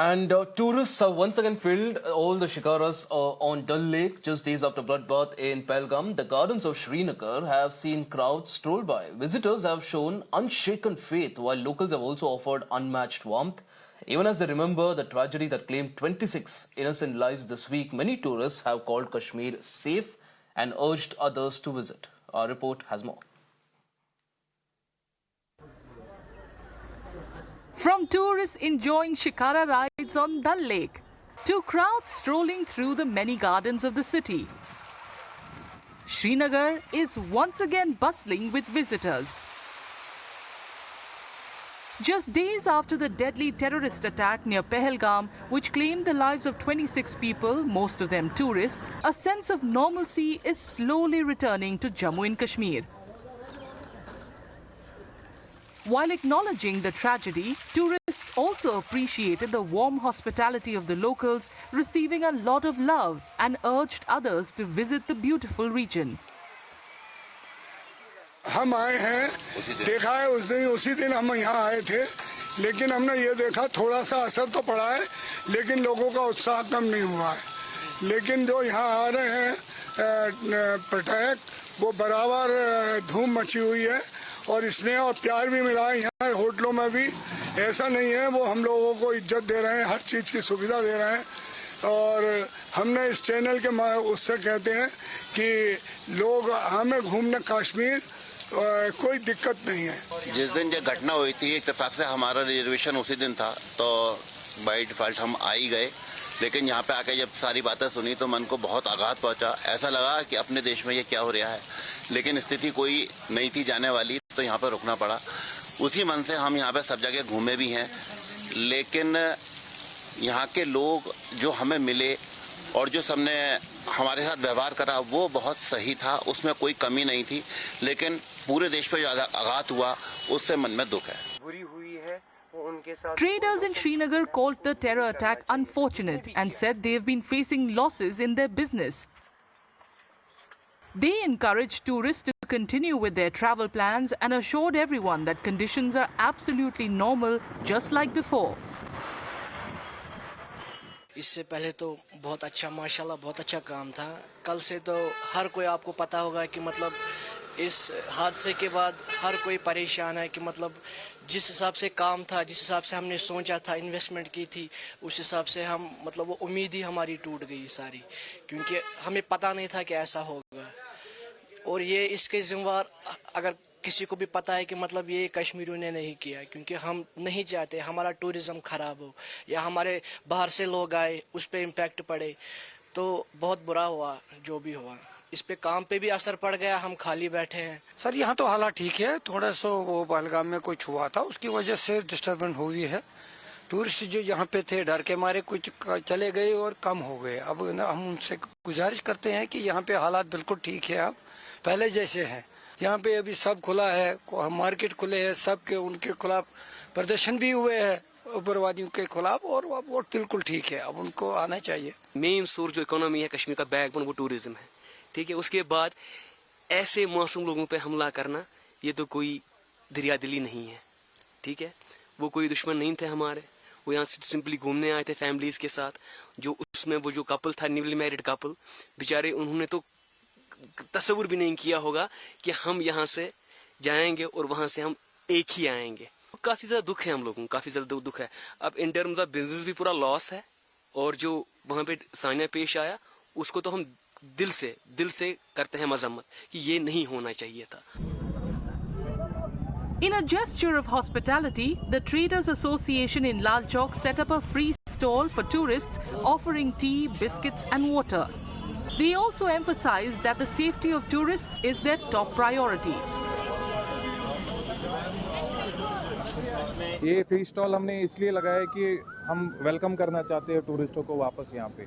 And tourists have once again filled all the shikaras on Dal Lake just days after bloodbath in Pahalgam. The gardens of Srinagar have seen crowds stroll by. Visitors have shown unshaken faith, while locals have also offered unmatched warmth. Even as they remember the tragedy that claimed 26 innocent lives this week, many tourists have called Kashmir safe and urged others to visit. Our report has more. From tourists enjoying shikara rides on Dal Lake to crowds strolling through the many gardens of the city, Srinagar is once again bustling with visitors. Just days after the deadly terrorist attack near Pahalgam, which claimed the lives of 26 people, most of them tourists, a sense of normalcy is slowly returning to Jammu and Kashmir. While acknowledging the tragedy, tourists also appreciated the warm hospitality of the locals, receiving a lot of love, and urged others to visit the beautiful region. हम आए हैं, देखा है उसी दिन हम यहाँ आए थे, लेकिन हमने ये देखा थोड़ा सा असर तो पड़ा है, लेकिन लोगों का उत्साह कम नहीं हुआ है. लेकिन जो यहाँ आ रहे हैं पर्यटक, वो बराबर धूम मची हुई है और स्नेह और प्यार भी मिला है. यहाँ होटलों में भी ऐसा नहीं है, वो हम लोगों को इज्जत दे रहे हैं, हर चीज़ की सुविधा दे रहे हैं. और हमने इस चैनल के उससे कहते हैं कि लोग हमें घूमने कश्मीर कोई दिक्कत नहीं है. जिस दिन ये घटना हुई थी इत्तेफाक से हमारा रिजर्वेशन उसी दिन था, तो बाय डिफ़ॉल्ट हम आ ही गए. लेकिन यहाँ पे आके जब सारी बातें सुनी तो मन को बहुत आघात पहुँचा. ऐसा लगा कि अपने देश में ये क्या हो रहा है, लेकिन स्थिति कोई नहीं थी जाने वाली, तो यहाँ पर रुकना पड़ा. उसी मन से हम यहाँ पे सब जगह घूमे भी हैं, लेकिन यहाँ के लोग जो हमें मिले और जो सबने हमारे साथ व्यवहार करा वो बहुत सही था, उसमें कोई कमी नहीं थी. लेकिन पूरे देश पे जो आघात हुआ उससे मन में दुख है. बुरी हुई है. Traders in Srinagar called the terror attack unfortunate and said they have been facing losses in their business. They encouraged tourists to continue with their travel plans and assured everyone that conditions are absolutely normal, just like before. इससे पहले तो बहुत अच्छा माशाल्लाह बहुत अच्छा काम था. कल से तो हर कोई आपको पता होगा कि मतलब इस हादसे के बाद हर कोई परेशान है कि मतलब जिस हिसाब से काम था, जिस हिसाब से हमने सोचा था, इन्वेस्टमेंट की थी, उस हिसाब से हम मतलब वो उम्मीद ही हमारी टूट गई सारी, क्योंकि हमें पता नहीं था कि ऐसा होगा. और ये इसके जिम्मेवार अगर किसी को भी पता है कि मतलब ये कश्मीरियों ने नहीं किया, क्योंकि हम नहीं चाहते हमारा टूरिज्म ख़राब हो या हमारे बाहर से लोग आए उस पर इम्पैक्ट पड़े. तो बहुत बुरा हुआ जो भी हुआ. इस पे काम पे भी असर पड़ गया, हम खाली बैठे हैं. सर यहाँ तो हालात ठीक है, थोड़ा सा वो पहलगाम में कुछ हुआ था उसकी वजह से डिस्टर्बेंस हुई है. टूरिस्ट जो यहाँ पे थे डर के मारे कुछ चले गए और कम हो गए. अब हम उनसे गुजारिश करते हैं कि यहाँ पे हालात बिल्कुल ठीक है, अब पहले जैसे हैं. यहाँ पे अभी सब खुला है, मार्केट खुले हैं, सबके उनके खिलाफ प्रदर्शन भी हुए हैं उग्रवादियों के खिलाफ, और वो बिल्कुल ठीक है. अब उनको आना चाहिए. मेन सोर्स जो इकोनॉमी है कश्मीर का बैकबोन वो टूरिज्म है, ठीक है. उसके बाद ऐसे मासूम लोगों पे हमला करना ये तो कोई दरिया दिली नहीं है, ठीक है. वो कोई दुश्मन नहीं थे हमारे, वो यहाँ से सिंपली घूमने आए थे फैमिलीज के साथ. जो उसमें वो जो कपल था, न्यूली मैरिड कपल, बेचारे उन्होंने तो तस्वुर भी नहीं किया होगा कि हम यहाँ से जाएंगे और वहां से हम एक ही आएंगे. काफी ज्यादा दुख है हम लोगों को, काफी ज्यादा दुख है. अब इन टर्म्स ऑफ बिजनेस भी पूरा लॉस है, और जो वहां पे सामने पेश आया उसको तो हम दिल से करते हैं मजम्मत कि ये नहीं होना चाहिए था. In a gesture of hospitality, the Traders Association in Lal Chowk set up a free stall for tourists, offering tea, biscuits and water. They also emphasized that the safety of tourists is their top priority. ये free stall हमने इसलिए लगाया कि हम welcome करना चाहते हैं टूरिस्टों को वापस यहाँ पे.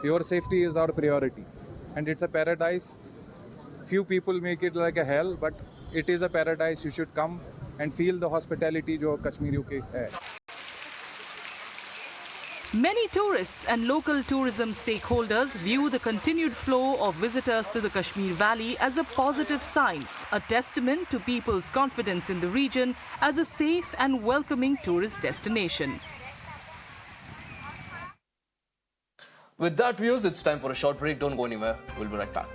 Your safety is our priority, and it's a paradise. Few people make it like a hell, but it is a paradise. You should come and feel the hospitality जो कश्मीरियों के है. Many tourists and local tourism stakeholders view the continued flow of visitors to the Kashmir Valley as a positive sign, a testament to people's confidence in the region as a safe and welcoming tourist destination. With that, viewers, it's time for a short break. Don't go anywhere. We'll be right back.